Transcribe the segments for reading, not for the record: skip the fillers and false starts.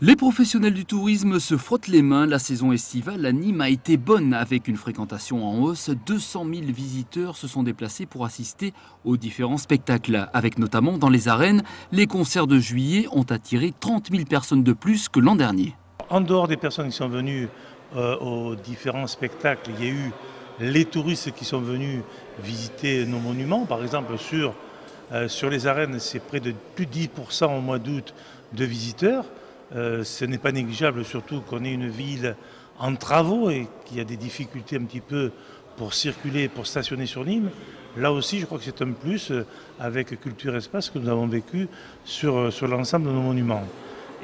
Les professionnels du tourisme se frottent les mains. La saison estivale à Nîmes a été bonne avec une fréquentation en hausse. 200 000 visiteurs se sont déplacés pour assister aux différents spectacles. Avec notamment dans les arènes, les concerts de juillet ont attiré 30 000 personnes de plus que l'an dernier. En dehors des personnes qui sont venues aux différents spectacles, il y a eu les touristes qui sont venus visiter nos monuments. Par exemple, sur les arènes, c'est près de plus de 10% au mois d'août de visiteurs. Ce n'est pas négligeable, surtout qu'on est une ville en travaux et qu'il y a des difficultés un petit peu pour circuler, pour stationner sur Nîmes. Là aussi, je crois que c'est un plus avec Culture Espace que nous avons vécu sur l'ensemble de nos monuments.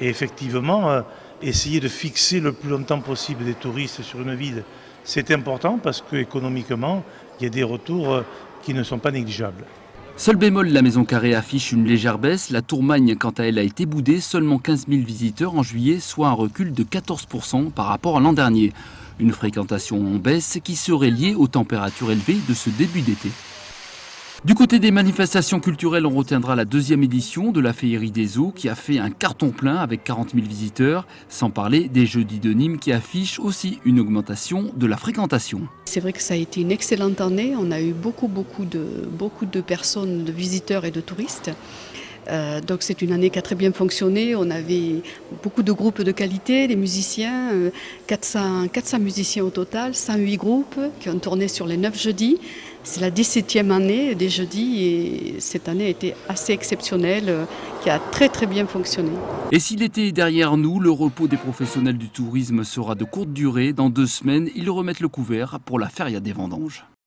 Et effectivement, essayer de fixer le plus longtemps possible des touristes sur une ville, c'est important parce qu'économiquement, il y a des retours qui ne sont pas négligeables. Seul bémol, la Maison Carrée affiche une légère baisse. La Tourmagne, quant à elle, a été boudée. Seulement 15 000 visiteurs en juillet, soit un recul de 14% par rapport à l'an dernier. Une fréquentation en baisse qui serait liée aux températures élevées de ce début d'été. Du côté des manifestations culturelles, on retiendra la deuxième édition de la Féerie des Eaux qui a fait un carton plein avec 40 000 visiteurs, sans parler des Jeudis de Nîmes qui affichent aussi une augmentation de la fréquentation. C'est vrai que ça a été une excellente année, on a eu beaucoup de personnes, de visiteurs et de touristes. Donc c'est une année qui a très bien fonctionné, on avait beaucoup de groupes de qualité, des musiciens, 400 musiciens au total, 108 groupes qui ont tourné sur les 9 jeudis. C'est la 17e année des jeudis et cette année a été assez exceptionnelle, qui a très bien fonctionné. Et si l'été est derrière nous, le repos des professionnels du tourisme sera de courte durée. Dans 2 semaines, ils remettent le couvert pour la feria des vendanges.